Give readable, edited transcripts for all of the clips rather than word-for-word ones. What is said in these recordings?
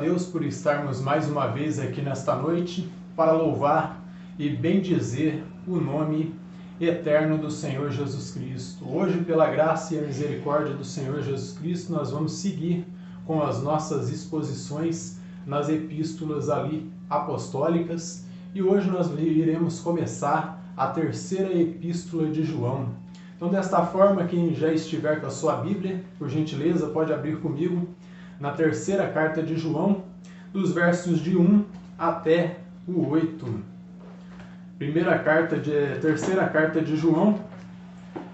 Deus por estarmos mais uma vez aqui nesta noite para louvar e bendizer o nome eterno do Senhor Jesus Cristo. Hoje, pela graça e a misericórdia do Senhor Jesus Cristo, nós vamos seguir com as nossas exposições nas epístolas ali apostólicas e hoje nós iremos começar a terceira epístola de João. Então, desta forma, quem já estiver com a sua Bíblia, por gentileza, pode abrir comigo na terceira carta de João, dos versos de 1 até o 8. Terceira carta de João,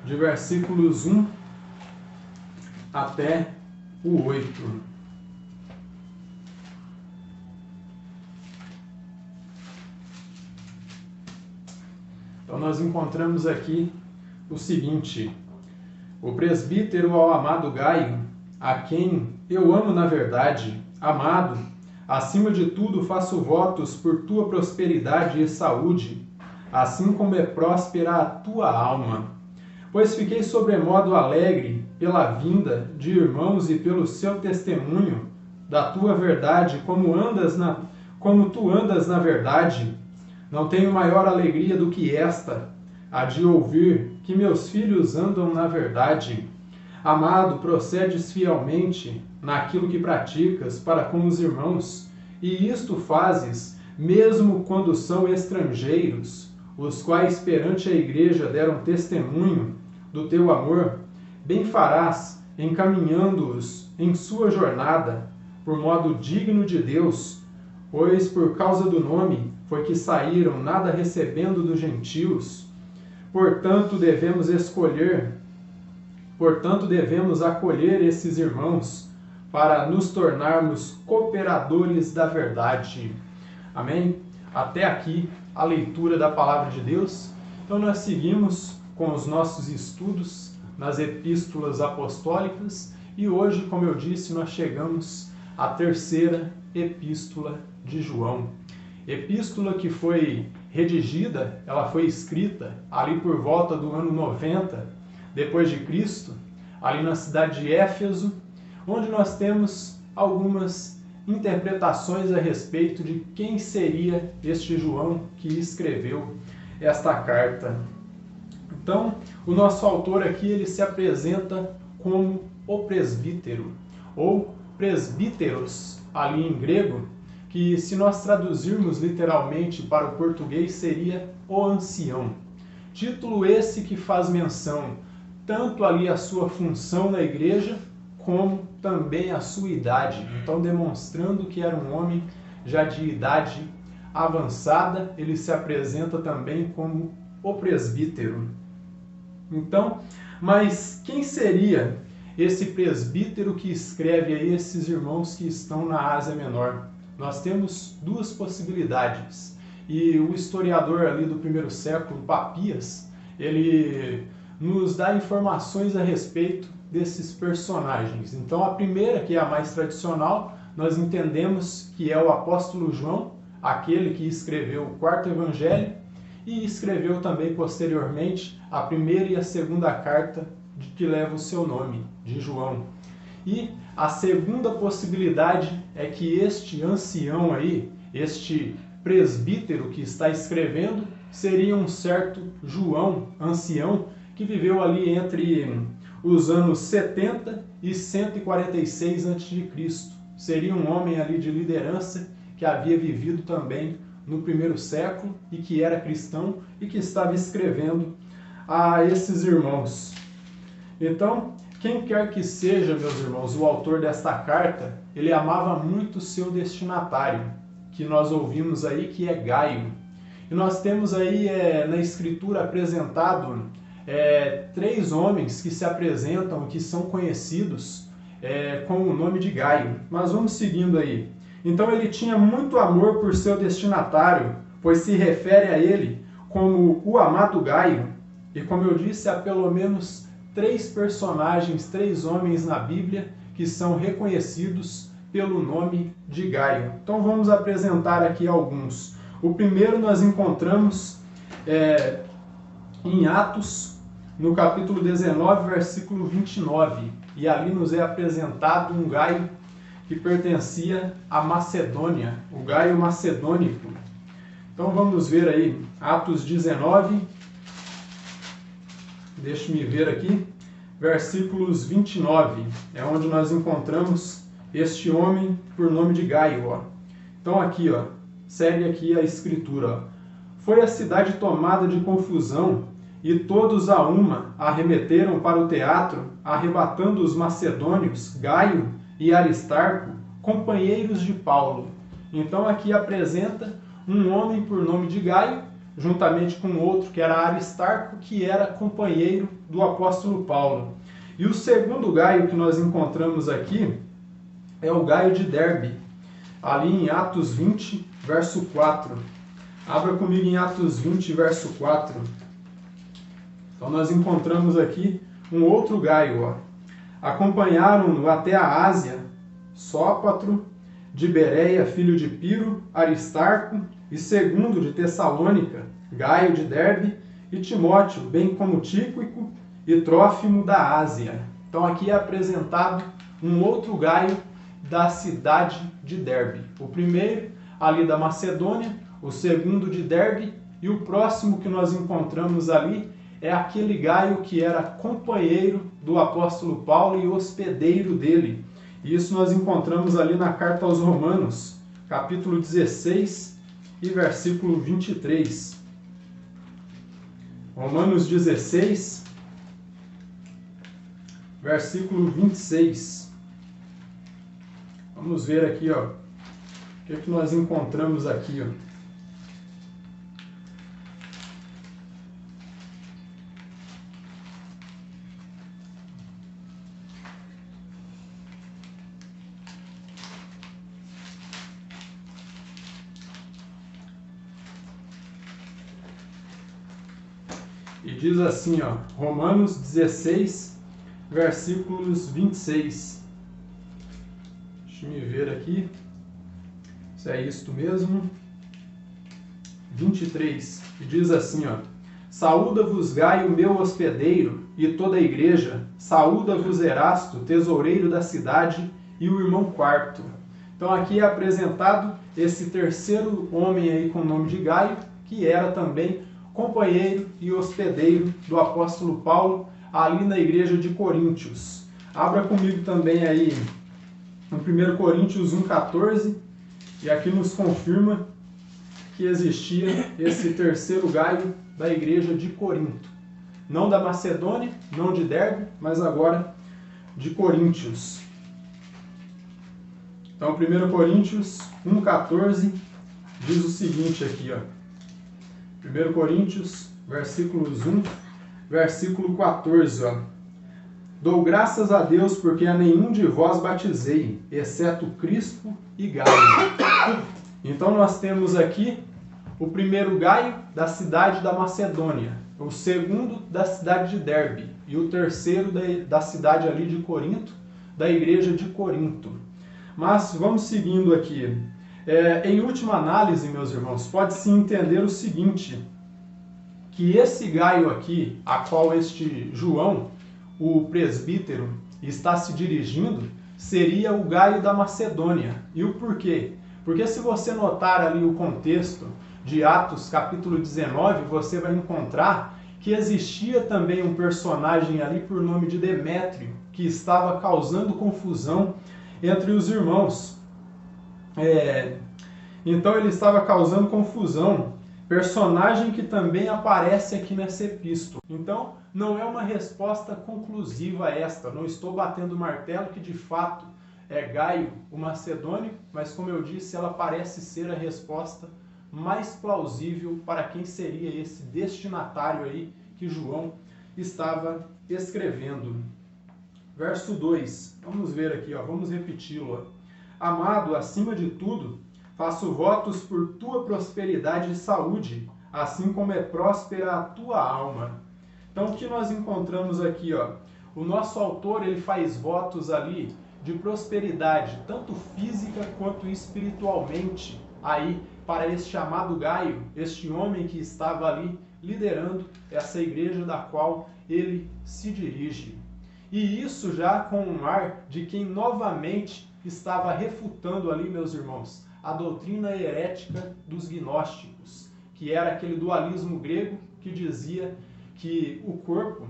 de versículos 1 até o 8. Então nós encontramos aqui o seguinte: o presbítero ao amado Gaio, a quem eu amo na verdade, amado, acima de tudo faço votos por tua prosperidade e saúde, assim como é próspera a tua alma. Pois fiquei sobremodo alegre pela vinda de irmãos e pelo seu testemunho da tua verdade, como tu andas na verdade. Não tenho maior alegria do que esta, a de ouvir que meus filhos andam na verdade. Amado, procedes fielmente naquilo que praticas para com os irmãos, e isto fazes mesmo quando são estrangeiros, os quais perante a igreja deram testemunho do teu amor. Bem farás, encaminhando-os em sua jornada, por modo digno de Deus, pois por causa do nome foi que saíram, nada recebendo dos gentios. Portanto, devemos acolher esses irmãos para nos tornarmos cooperadores da verdade. Amém? Até aqui a leitura da palavra de Deus. Então nós seguimos com os nossos estudos nas epístolas apostólicas e hoje, como eu disse, nós chegamos à terceira epístola de João. Epístola que foi redigida, ela foi escrita ali por volta do ano 90 depois de Cristo, ali na cidade de Éfeso, onde nós temos algumas interpretações a respeito de quem seria este João que escreveu esta carta. Então, o nosso autor aqui, ele se apresenta como o presbítero, ou presbíteros, ali em grego, que se nós traduzirmos literalmente para o português seria o ancião. Título esse que faz menção tanto ali a sua função na igreja, como também a sua idade. Então, demonstrando que era um homem já de idade avançada, ele se apresenta também como o presbítero. Então, mas quem seria esse presbítero que escreve a esses irmãos que estão na Ásia Menor? Nós temos duas possibilidades. E o historiador ali do primeiro século, Papias, ele nos dá informações a respeito desses personagens. Então, a primeira, que é a mais tradicional, nós entendemos que é o apóstolo João, aquele que escreveu o quarto evangelho e escreveu também posteriormente a primeira e a segunda carta que leva o seu nome, de João. E a segunda possibilidade é que este ancião aí, este presbítero que está escrevendo, seria um certo João, ancião, que viveu ali entre os anos 70 e 146 a.C. Seria um homem ali de liderança que havia vivido também no primeiro século e que era cristão e que estava escrevendo a esses irmãos. Então, quem quer que seja, meus irmãos, o autor desta carta, ele amava muito o seu destinatário, que nós ouvimos aí que é Gaio. E nós temos aí na escritura apresentado três homens que se apresentam, que são conhecidos com o nome de Gaio. Mas vamos seguindo aí. Então ele tinha muito amor por seu destinatário, pois se refere a ele como o amado Gaio. E como eu disse, há pelo menos três personagens, três homens na Bíblia que são reconhecidos pelo nome de Gaio. Então vamos apresentar aqui alguns. O primeiro nós encontramos em Atos, no capítulo 19, versículo 29. E ali nos é apresentado um Gaio que pertencia à Macedônia, o Gaio Macedônico. Então vamos ver aí, Atos 19, deixe-me ver aqui, versículos 29, é onde nós encontramos este homem por nome de Gaio. Ó. Então aqui, ó, segue aqui a escritura. Ó. Foi a cidade tomada de confusão, e todos a uma arremeteram para o teatro, arrebatando os macedônios, Gaio e Aristarco, companheiros de Paulo. Então aqui apresenta um homem por nome de Gaio, juntamente com outro que era Aristarco, que era companheiro do apóstolo Paulo. E o segundo Gaio que nós encontramos aqui é o Gaio de Derbe, ali em Atos 20, verso 4. Abra comigo em Atos 20, verso 4. Então nós encontramos aqui um outro Gaio. Ó. Acompanharam-no até a Ásia, Sópatro, de Bereia, filho de Piro, Aristarco, e segundo de Tessalônica, Gaio de Derbe, e Timóteo, bem como Tíquico e Trófimo da Ásia. Então aqui é apresentado um outro Gaio da cidade de Derbe. O primeiro ali da Macedônia, o segundo de Derbe, e o próximo que nós encontramos ali é aquele Gaio que era companheiro do apóstolo Paulo e hospedeiro dele. E isso nós encontramos ali na carta aos Romanos, capítulo 16 e versículo 23. Romanos 16, versículo 26. Vamos ver aqui, ó, o que nós encontramos aqui, ó. E diz assim, ó, Romanos 16, versículos 26. Deixa eu ver aqui, se é isto mesmo. 23, e diz assim, ó, saúda-vos Gaio, meu hospedeiro, e toda a igreja, saúda-vos Erasto, tesoureiro da cidade, e o irmão Quarto. Então aqui é apresentado esse terceiro homem aí com o nome de Gaio, que era também companheiro e hospedeiro do apóstolo Paulo, ali na igreja de Coríntios. Abra comigo também aí no 1 Coríntios 1,14, e aqui nos confirma que existia esse terceiro Gaio da igreja de Corinto. Não da Macedônia, não de Derbe, mas agora de Coríntios. Então, 1 Coríntios 1,14 diz o seguinte aqui, ó. 1 Coríntios, versículos 1, versículo 14, ó. Dou graças a Deus porque a nenhum de vós batizei, exceto Crispo e Gaio. Então nós temos aqui o primeiro Gaio da cidade da Macedônia, o segundo da cidade de Derbe e o terceiro da cidade ali de Corinto, da igreja de Corinto. Mas vamos seguindo aqui. Em última análise, meus irmãos, pode-se entender o seguinte, que esse Gaio aqui, a qual este João, o presbítero, está se dirigindo, seria o Gaio da Macedônia. E o porquê? Porque se você notar ali o contexto de Atos capítulo 19, você vai encontrar que existia também um personagem ali por nome de Demétrio, que estava causando confusão entre os irmãos. Então ele estava causando confusão, personagem que também aparece aqui nessa epístola. Então não é uma resposta conclusiva esta, não estou batendo o martelo que de fato é Gaio, o macedônio, mas como eu disse, ela parece ser a resposta mais plausível para quem seria esse destinatário aí que João estava escrevendo. Verso 2, vamos ver aqui, ó, vamos repeti-lo. Amado, acima de tudo, faço votos por tua prosperidade e saúde, assim como é próspera a tua alma. Então o que nós encontramos aqui, ó? O nosso autor ele faz votos ali de prosperidade, tanto física quanto espiritualmente, aí para este chamado Gaio, este homem que estava ali liderando essa igreja da qual ele se dirige. E isso já com um ar de quem novamente estava refutando ali, meus irmãos, a doutrina herética dos gnósticos, que era aquele dualismo grego que dizia que o corpo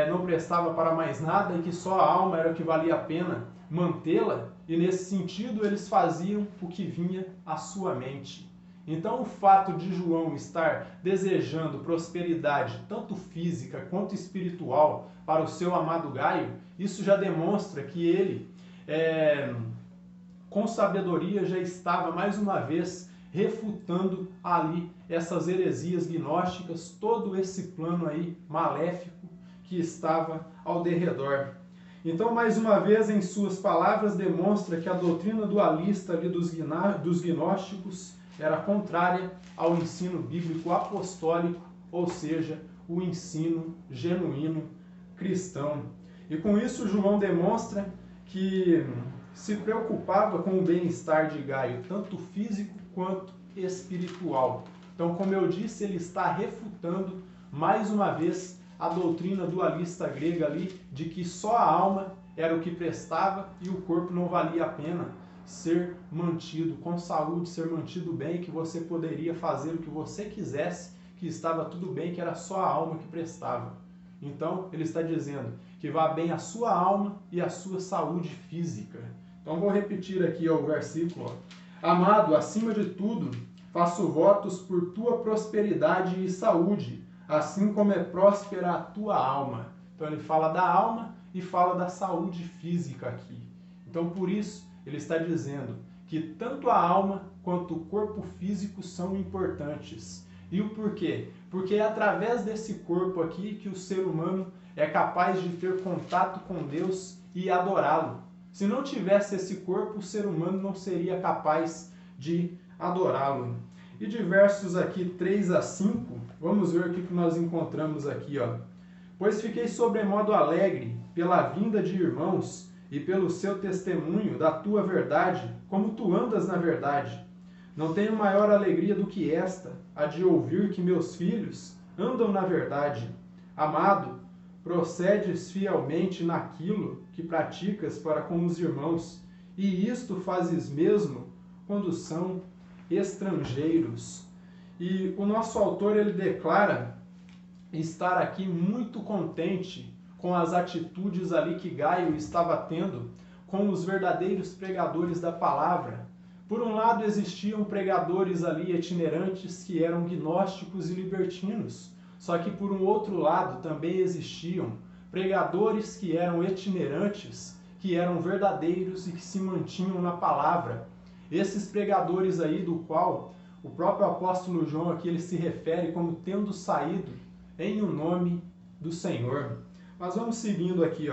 não prestava para mais nada e que só a alma era o que valia a pena mantê-la, e nesse sentido eles faziam o que vinha à sua mente. Então o fato de João estar desejando prosperidade, tanto física quanto espiritual, para o seu amado Gaio, isso já demonstra que ele, com sabedoria, já estava mais uma vez refutando ali essas heresias gnósticas, todo esse plano aí maléfico que estava ao derredor. Então, mais uma vez, em suas palavras, demonstra que a doutrina dualista ali dos gnósticos era contrária ao ensino bíblico apostólico, ou seja, o ensino genuíno cristão. E com isso, João demonstra que se preocupava com o bem-estar de Gaio, tanto físico quanto espiritual. Então, como eu disse, ele está refutando mais uma vez a doutrina dualista grega ali, de que só a alma era o que prestava e o corpo não valia a pena ser mantido com saúde, ser mantido bem, que você poderia fazer o que você quisesse, que estava tudo bem, que era só a alma que prestava. Então, ele está dizendo que vá bem a sua alma e a sua saúde física. Então, vou repetir aqui o versículo. Amado, acima de tudo, faço votos por tua prosperidade e saúde, assim como é próspera a tua alma. Então ele fala da alma e fala da saúde física aqui. Então por isso ele está dizendo que tanto a alma quanto o corpo físico são importantes. E o porquê? Porque é através desse corpo aqui que o ser humano é capaz de ter contato com Deus e adorá-lo. Se não tivesse esse corpo, o ser humano não seria capaz de adorá-lo. E de versos aqui 3 a 5, vamos ver o que nós encontramos aqui. Pois fiquei sobremodo alegre pela vinda de irmãos e pelo seu testemunho da tua verdade, como tu andas na verdade. Não tenho maior alegria do que esta, a de ouvir que meus filhos andam na verdade. Amado, procedes fielmente naquilo que praticas para com os irmãos, e isto fazes mesmo quando são estrangeiros. E o nosso autor, ele declara estar aqui muito contente com as atitudes ali que Gaio estava tendo com os verdadeiros pregadores da palavra. Por um lado, existiam pregadores ali itinerantes que eram gnósticos e libertinos, só que por um outro lado também existiam pregadores que eram itinerantes, que eram verdadeiros e que se mantinham na palavra. Esses pregadores aí, do qual o próprio apóstolo João aqui ele se refere como tendo saído em o nome do Senhor. Mas vamos seguindo aqui,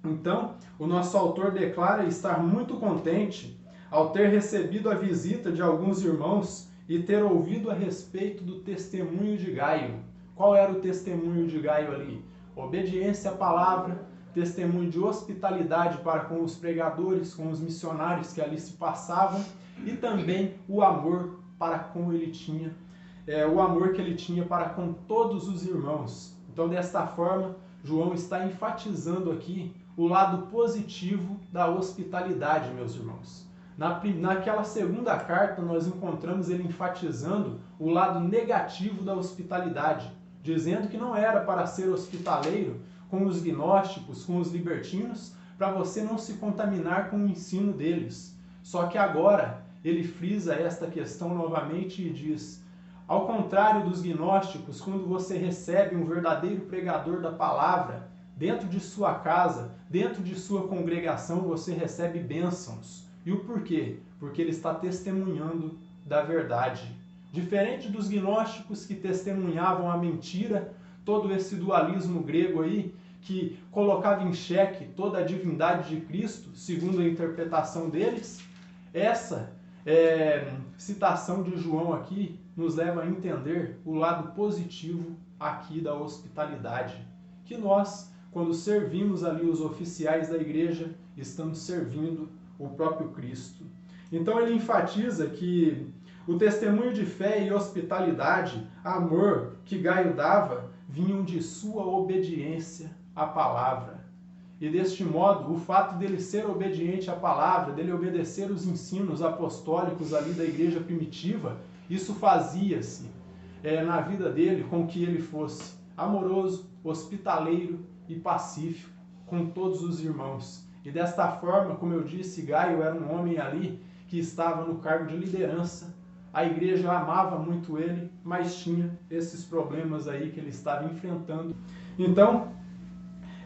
Então, o nosso autor declara estar muito contente ao ter recebido a visita de alguns irmãos e ter ouvido a respeito do testemunho de Gaio. Qual era o testemunho de Gaio ali? Obediência à palavra, testemunho de hospitalidade para com os pregadores, com os missionários que ali se passavam, e também o amor para com ele tinha, o amor que ele tinha para com todos os irmãos. Então, desta forma, João está enfatizando aqui o lado positivo da hospitalidade, meus irmãos. Naquela segunda carta, nós encontramos ele enfatizando o lado negativo da hospitalidade, dizendo que não era para ser hospitaleiro com os gnósticos, com os libertinos, para você não se contaminar com o ensino deles. Só que agora ele frisa esta questão novamente e diz: ao contrário dos gnósticos, quando você recebe um verdadeiro pregador da palavra, dentro de sua casa, dentro de sua congregação, você recebe bênçãos. E o porquê? Porque ele está testemunhando da verdade. Diferente dos gnósticos que testemunhavam a mentira, todo esse dualismo grego aí, que colocava em xeque toda a divindade de Cristo, segundo a interpretação deles, essa citação de João aqui nos leva a entender o lado positivo aqui da hospitalidade, que nós, quando servimos ali os oficiais da igreja, estamos servindo o próprio Cristo. Então ele enfatiza que o testemunho de fé e hospitalidade, amor que Gaio dava, vinham de sua obediência à palavra. E deste modo, o fato dele ser obediente à palavra, dele obedecer os ensinos apostólicos ali da igreja primitiva, isso fazia-se na vida dele com que ele fosse amoroso, hospitaleiro e pacífico com todos os irmãos. E desta forma, como eu disse, Gaio era um homem ali que estava no cargo de liderança. A igreja amava muito ele, mas tinha esses problemas aí que ele estava enfrentando. Então,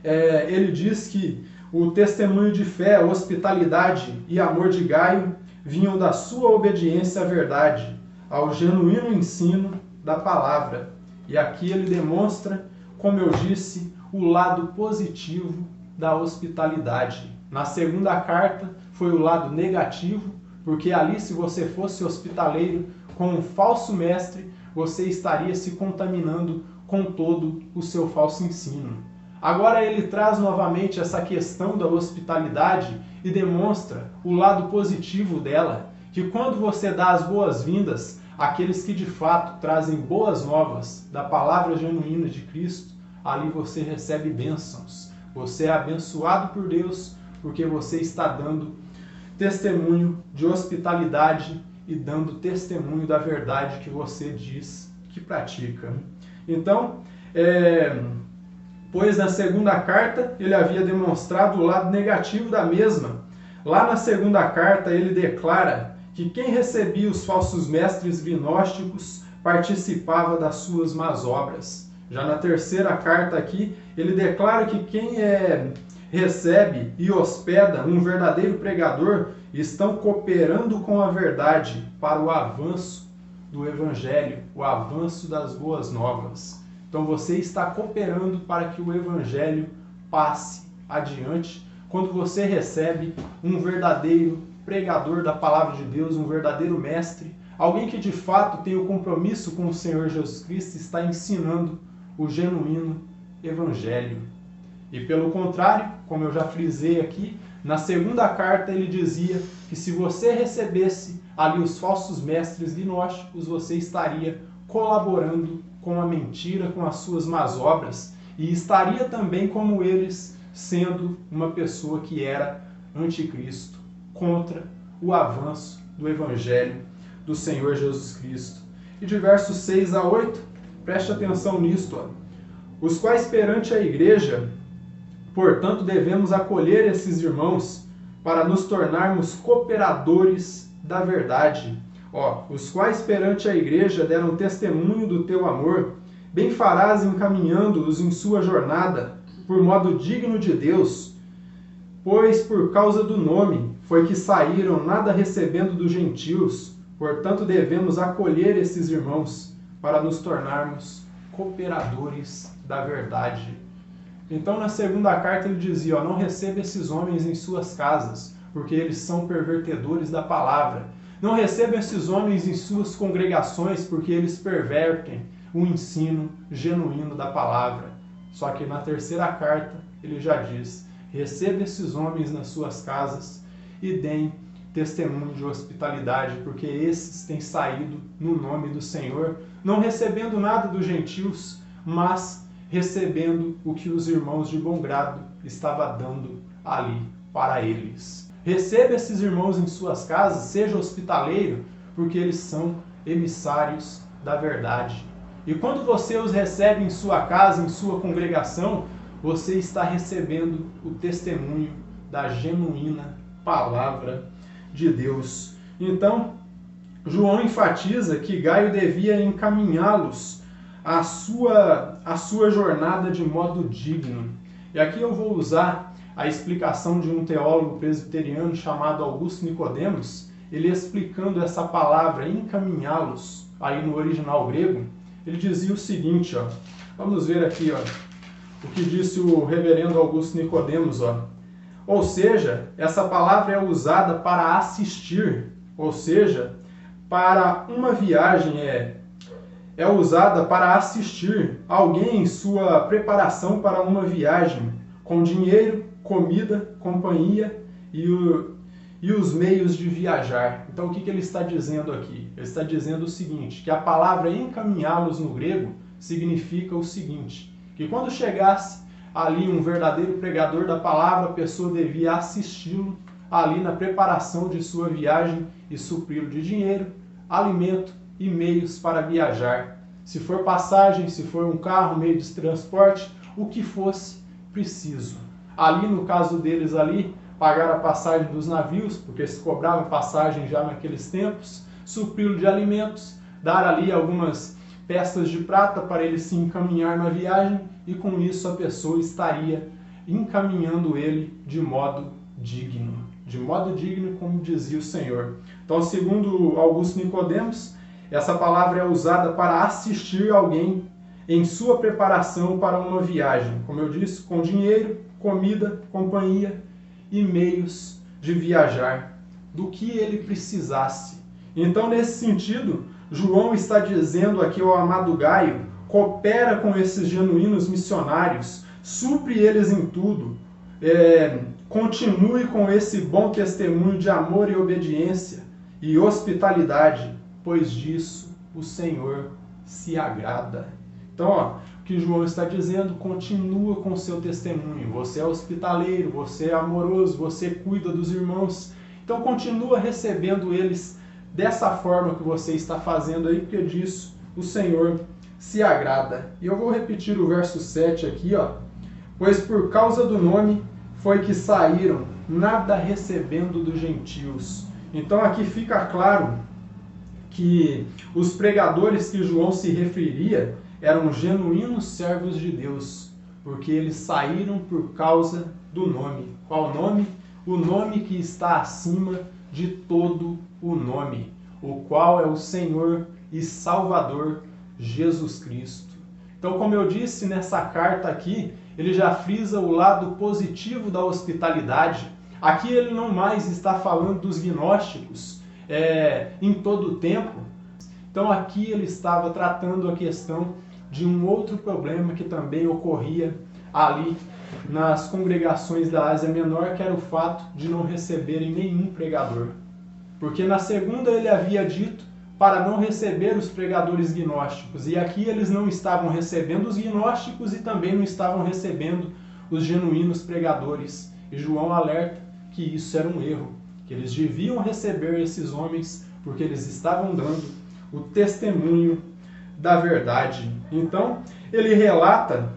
ele diz que o testemunho de fé, hospitalidade e amor de Gaio vinham da sua obediência à verdade, ao genuíno ensino da palavra. E aqui ele demonstra, como eu disse, o lado positivo da hospitalidade. Na segunda carta foi o lado negativo, porque ali, se você fosse hospitaleiro com um falso mestre, você estaria se contaminando com todo o seu falso ensino. Agora ele traz novamente essa questão da hospitalidade e demonstra o lado positivo dela, que quando você dá as boas-vindas àqueles que de fato trazem boas novas da palavra genuína de Cristo, ali você recebe bênçãos. Você é abençoado por Deus porque você está dando testemunho de hospitalidade e dando testemunho da verdade que você diz que pratica. Então, pois na segunda carta ele havia demonstrado o lado negativo da mesma. Lá na segunda carta ele declara que quem recebia os falsos mestres gnósticos participava das suas más obras. Já na terceira carta aqui, ele declara que quem recebe e hospeda um verdadeiro pregador estão cooperando com a verdade para o avanço do Evangelho, o avanço das boas novas. Então você está cooperando para que o Evangelho passe adiante quando você recebe um verdadeiro pregador da palavra de Deus, um verdadeiro mestre, alguém que de fato tem o compromisso com o Senhor Jesus Cristo, está ensinando o genuíno Evangelho. E pelo contrário, como eu já frisei aqui, na segunda carta ele dizia que se você recebesse ali os falsos mestres gnósticos, você estaria colaborando com a mentira, com as suas más obras, e estaria também como eles, sendo uma pessoa que era anticristo, contra o avanço do Evangelho do Senhor Jesus Cristo. E de versos 6 a 8, preste atenção nisto, os quais perante a igreja, portanto, devemos acolher esses irmãos para nos tornarmos cooperadores da verdade. Os quais perante a igreja deram testemunho do teu amor, bem farás encaminhando-os em sua jornada, por modo digno de Deus, pois por causa do nome foi que saíram, nada recebendo dos gentios, portanto devemos acolher esses irmãos para nos tornarmos cooperadores da verdade. Então, na segunda carta ele dizia, não receba esses homens em suas casas, porque eles são pervertedores da palavra. Não receba esses homens em suas congregações, porque eles pervertem o ensino genuíno da palavra. Só que na terceira carta ele já diz, receba esses homens nas suas casas e deem testemunho de hospitalidade, porque esses têm saído no nome do Senhor, não recebendo nada dos gentios, mas recebendo o que os irmãos de bom grado estavam dando ali para eles. Receba esses irmãos em suas casas, seja hospitaleiro, porque eles são emissários da verdade. E quando você os recebe em sua casa, em sua congregação, você está recebendo o testemunho da genuína palavra de Deus. Então, João enfatiza que Gaio devia encaminhá-los à sua jornada de modo digno. E aqui eu vou usar a explicação de um teólogo presbiteriano chamado Augusto Nicodemos, ele explicando essa palavra encaminhá-los, aí no original grego, ele dizia o seguinte, vamos ver aqui, o que disse o reverendo Augusto Nicodemos, ou seja, essa palavra é usada para assistir, ou seja, para uma viagem, é usada para assistir alguém em sua preparação para uma viagem, com dinheiro, comida, companhia e os meios de viajar. Então, o que ele está dizendo aqui? Ele está dizendo o seguinte, que a palavra encaminhá-los no grego significa o seguinte, que quando chegasse ali um verdadeiro pregador da palavra, a pessoa devia assisti-lo ali na preparação de sua viagem e supri-lo de dinheiro, alimento e meios para viajar. Se for passagem, se for um carro, meio de transporte, o que fosse preciso. Ali, no caso deles ali, pagar a passagem dos navios, porque se cobrava passagem já naqueles tempos, supri-lo de alimentos, dar ali algumas peças de prata para ele se encaminhar na viagem, e com isso a pessoa estaria encaminhando ele de modo digno, como dizia o Senhor. Então, segundo Augusto Nicodemos, essa palavra é usada para assistir alguém em sua preparação para uma viagem, como eu disse, com dinheiro, comida, companhia e meios de viajar, do que ele precisasse. Então, nesse sentido, João está dizendo aqui ao amado Gaio: coopera com esses genuínos missionários, supre eles em tudo, continue com esse bom testemunho de amor e obediência e hospitalidade, pois disso o Senhor se agrada. Então, o que João está dizendo: continua com o seu testemunho. Você é hospitaleiro, você é amoroso, você cuida dos irmãos. Então, continua recebendo eles dessa forma que você está fazendo aí, porque disso o Senhor se agrada. E eu vou repetir o verso 7 aqui, pois por causa do nome foi que saíram, nada recebendo dos gentios. Então aqui fica claro que os pregadores que João se referia eram genuínos servos de Deus, porque eles saíram por causa do nome. Qual nome? O nome que está acima de todo o nome, o qual é o Senhor e Salvador Jesus Cristo. Então, como eu disse nessa carta aqui, ele já frisa o lado positivo da hospitalidade. Aqui ele não mais está falando dos gnósticos em todo o tempo. Então aqui ele estava tratando a questão de um outro problema que também ocorria ali nas congregações da Ásia Menor, que era o fato de não receberem nenhum pregador. Porque na segunda ele havia dito para não receber os pregadores gnósticos, e aqui eles não estavam recebendo os gnósticos e também não estavam recebendo os genuínos pregadores. E João alerta que isso era um erro, que eles deviam receber esses homens porque eles estavam dando o testemunho da verdade. Então, ele relata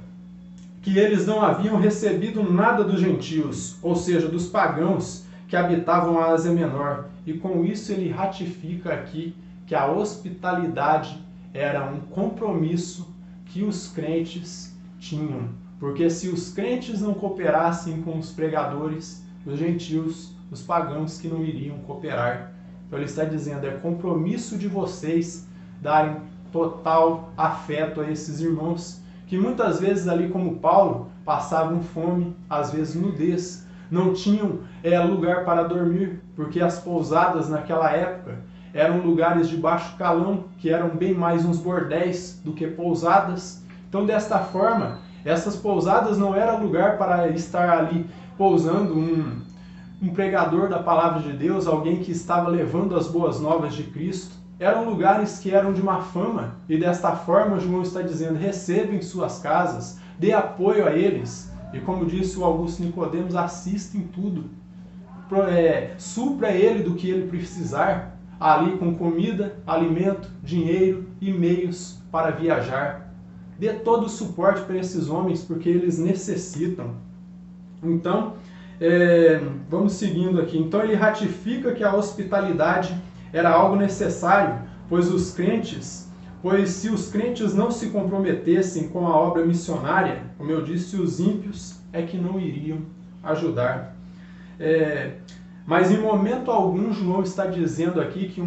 que eles não haviam recebido nada dos gentios, ou seja, dos pagãos que habitavam a Ásia Menor. E com isso ele ratifica aqui que a hospitalidade era um compromisso que os crentes tinham. Porque se os crentes não cooperassem com os pregadores, os gentios, os pagãos que não iriam cooperar. Então ele está dizendo, é compromisso de vocês darem total afeto a esses irmãos, que muitas vezes ali como Paulo, passavam fome, às vezes nudez, não tinham lugar para dormir, porque as pousadas naquela época eram lugares de baixo calão, que eram bem mais uns bordéis do que pousadas. Então desta forma, essas pousadas não eram lugar para estar ali pousando um pregador da palavra de Deus, alguém que estava levando as boas novas de Cristo. Eram lugares que eram de má fama, e desta forma João está dizendo, receba em suas casas, dê apoio a eles, e como disse o Augusto Nicodemos, assista em tudo, supra ele do que ele precisar, ali com comida, alimento, dinheiro e meios para viajar. Dê todo o suporte para esses homens, porque eles necessitam. Então, vamos seguindo aqui. Então ele ratifica que a hospitalidade era algo necessário, pois se os crentes não se comprometessem com a obra missionária, como eu disse, os ímpios é que não iriam ajudar. Mas em momento algum João está dizendo aqui que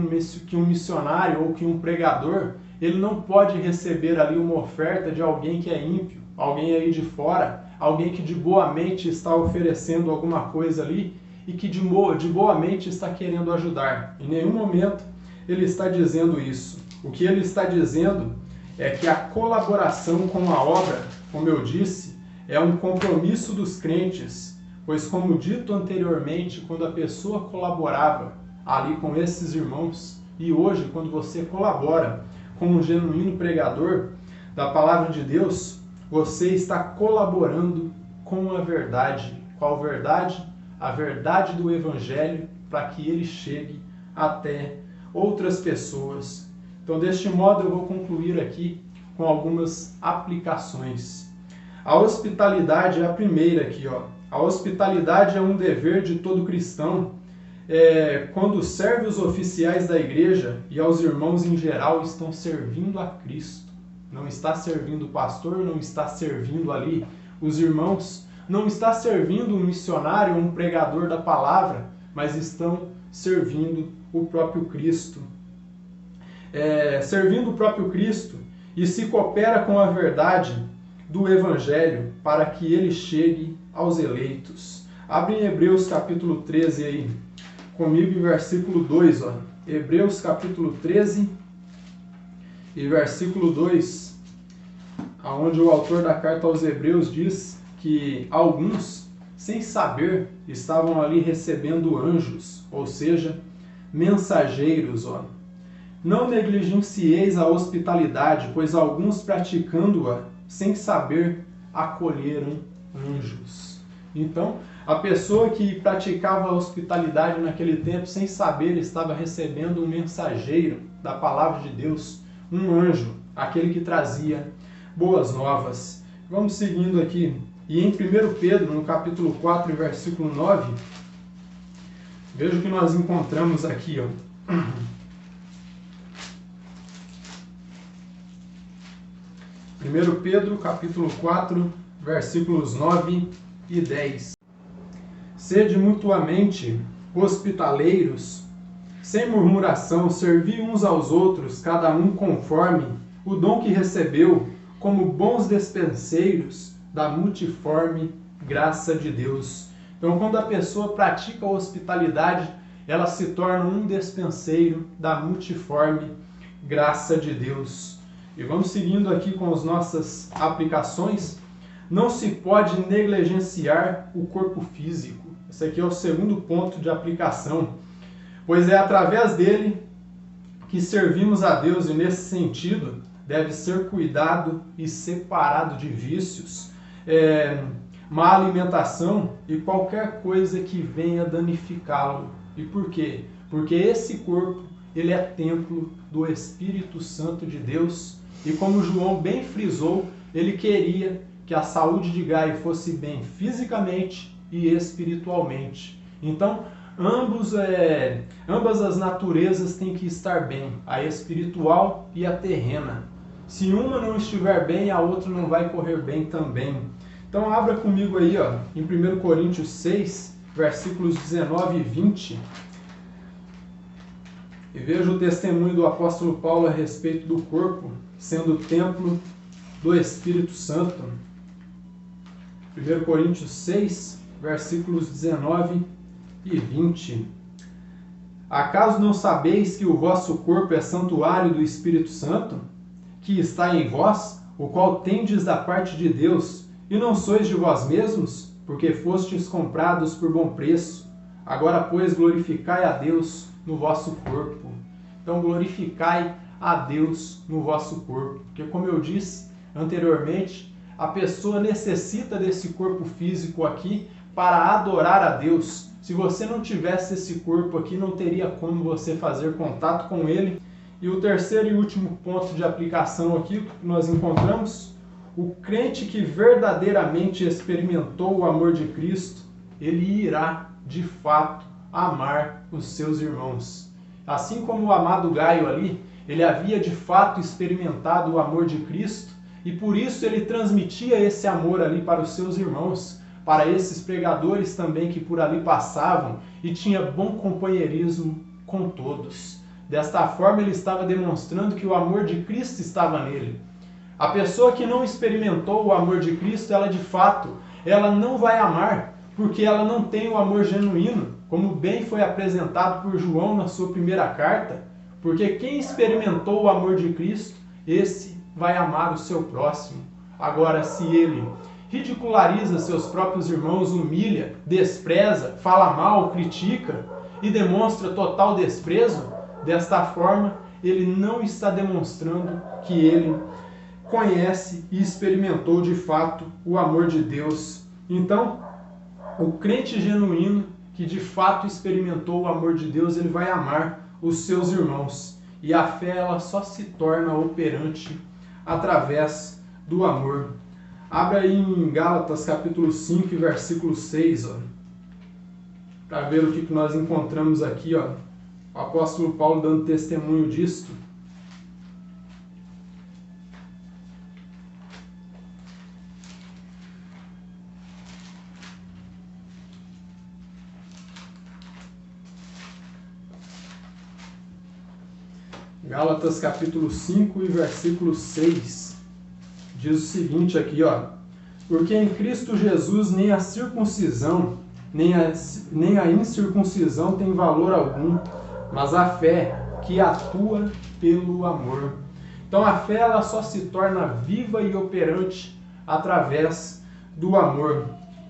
um missionário ou que um pregador, ele não pode receber ali uma oferta de alguém que é ímpio, alguém aí de fora, alguém que de boa mente está oferecendo alguma coisa ali e que de boa mente está querendo ajudar. Em nenhum momento ele está dizendo isso. O que ele está dizendo é que a colaboração com a obra, como eu disse, é um compromisso dos crentes, pois como dito anteriormente, quando a pessoa colaborava ali com esses irmãos, e hoje quando você colabora com um genuíno pregador da palavra de Deus, você está colaborando com a verdade. Qual verdade? A verdade do Evangelho, para que ele chegue até outras pessoas. Então, deste modo, eu vou concluir aqui com algumas aplicações. A hospitalidade é a primeira aqui, ó. A hospitalidade é um dever de todo cristão, quando serve os oficiais da igreja e aos irmãos em geral estão servindo a Cristo. Não está servindo o pastor, não está servindo ali os irmãos, não está servindo um missionário, um pregador da palavra, mas estão servindo o próprio Cristo. Servindo o próprio Cristo e se coopera com a verdade do Evangelho para que ele chegue aos eleitos. Abre em Hebreus capítulo 13 aí, comigo em versículo 2. Ó. Hebreus capítulo 13 e versículo 2, onde o autor da carta aos Hebreus diz que alguns, sem saber, estavam ali recebendo anjos, ou seja, mensageiros. Ó. Não negligencieis a hospitalidade, pois alguns praticando-a, sem saber, acolheram anjos. Então, a pessoa que praticava a hospitalidade naquele tempo, sem saber, estava recebendo um mensageiro da palavra de Deus, um anjo, aquele que trazia boas novas. Vamos seguindo aqui. E em 1 Pedro, no capítulo 4, versículo 9, veja o que nós encontramos aqui. Ó. 1 Pedro, capítulo 4, versículos 9 e 10. Sede mutuamente hospitaleiros, sem murmuração, servi uns aos outros, cada um conforme o dom que recebeu, como bons despenseiros da multiforme graça de Deus. Então, quando a pessoa pratica a hospitalidade, ela se torna um despenseiro da multiforme graça de Deus. E vamos seguindo aqui com as nossas aplicações. Não se pode negligenciar o corpo físico. Esse aqui é o segundo ponto de aplicação, pois é através dele que servimos a Deus e, nesse sentido, deve ser cuidado e separado de vícios, má alimentação e qualquer coisa que venha danificá-lo. E por quê? Porque esse corpo, ele é templo do Espírito Santo de Deus. E como João bem frisou, ele queria que a saúde de Gaio fosse bem fisicamente e espiritualmente. Então, ambas as naturezas têm que estar bem, a espiritual e a terrena. Se uma não estiver bem, a outra não vai correr bem também. Então, abra comigo aí, ó, em 1 Coríntios 6, versículos 19 e 20. E veja o testemunho do apóstolo Paulo a respeito do corpo sendo o templo do Espírito Santo. 1 Coríntios 6, versículos 19 e 20. Acaso não sabeis que o vosso corpo é santuário do Espírito Santo, que está em vós, o qual tendes da parte de Deus, e não sois de vós mesmos, porque fostes comprados por bom preço? Agora, pois, glorificai a Deus no vosso corpo. Então, glorificai a Deus no vosso corpo. Porque, como eu disse anteriormente, a pessoa necessita desse corpo físico aqui para adorar a Deus. Se você não tivesse esse corpo aqui, não teria como você fazer contato com ele. E o terceiro e último ponto de aplicação aqui que nós encontramos: o crente que verdadeiramente experimentou o amor de Cristo, ele irá, de fato, amar os seus irmãos. Assim como o amado Gaio ali, ele havia de fato experimentado o amor de Cristo e por isso ele transmitia esse amor ali para os seus irmãos, para esses pregadores também que por ali passavam, e tinha bom companheirismo com todos. Desta forma ele estava demonstrando que o amor de Cristo estava nele. A pessoa que não experimentou o amor de Cristo, ela de fato, ela não vai amar, porque ela não tem o amor genuíno, como bem foi apresentado por João na sua primeira carta, porque quem experimentou o amor de Cristo, esse vai amar o seu próximo. Agora, se ele ridiculariza seus próprios irmãos, humilha, despreza, fala mal, critica e demonstra total desprezo, desta forma, ele não está demonstrando que ele conhece e experimentou de fato o amor de Deus. Então, o crente genuíno que de fato experimentou o amor de Deus, ele vai amar os seus irmãos. E a fé, ela só se torna operante através do amor. Abra aí em Gálatas capítulo 5, versículo 6, para ver o que nós encontramos aqui, o apóstolo Paulo dando testemunho disto. Gálatas capítulo 5 e versículo 6 diz o seguinte aqui, porque em Cristo Jesus nem a circuncisão, nem a incircuncisão tem valor algum, mas a fé que atua pelo amor. Então a fé, ela só se torna viva e operante através do amor.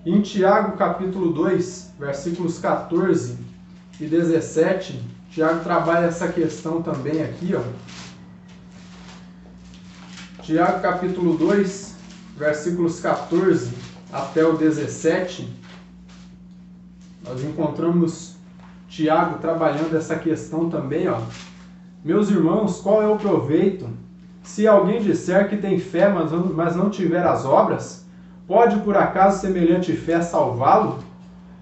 Em Tiago capítulo 2, versículos 14 e 17, Tiago trabalha essa questão também aqui, Tiago capítulo 2, versículos 14 até o 17, nós encontramos Tiago trabalhando essa questão também, Meus irmãos, qual é o proveito? Se alguém disser que tem fé, mas não tiver as obras, pode por acaso semelhante fé salvá-lo?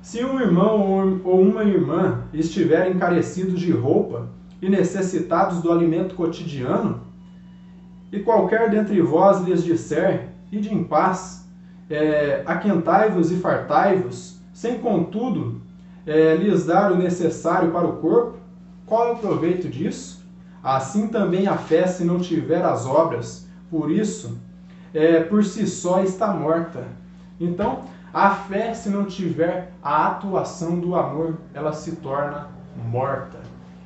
Se um irmão ou uma irmã estiverem carecidos de roupa e necessitados do alimento cotidiano, e qualquer dentre vós lhes disser, ide em paz, aquentai-vos e fartai-vos, sem contudo lhes dar o necessário para o corpo, qual é o proveito disso? Assim também a fé, se não tiver as obras, por isso, por si só está morta. Então, a fé, se não tiver a atuação do amor, ela se torna morta.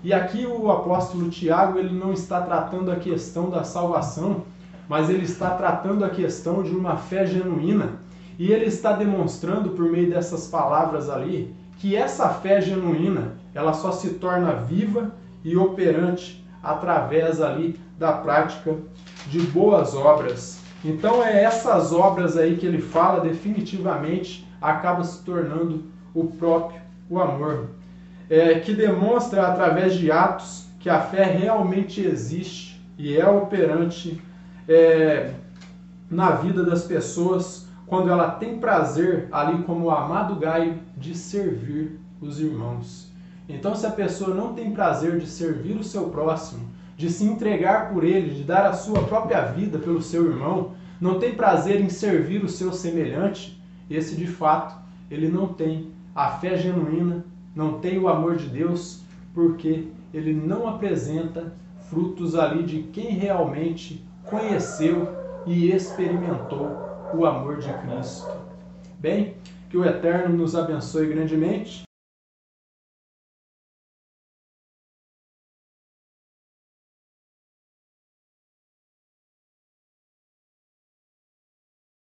E aqui o apóstolo Tiago, ele não está tratando a questão da salvação, mas ele está tratando a questão de uma fé genuína. E ele está demonstrando por meio dessas palavras ali, que essa fé genuína, ela só se torna viva e operante através ali da prática de boas obras. Então essas obras aí que ele fala definitivamente acaba se tornando o amor, que demonstra através de atos que a fé realmente existe e é operante na vida das pessoas quando ela tem prazer ali como o amado Gaio de servir os irmãos. Então se a pessoa não tem prazer de servir o seu próximo, de se entregar por ele, de dar a sua própria vida pelo seu irmão, não tem prazer em servir o seu semelhante, esse de fato, ele não tem a fé genuína, não tem o amor de Deus, porque ele não apresenta frutos ali de quem realmente conheceu e experimentou o amor de Cristo. Bem, que o Eterno nos abençoe grandemente.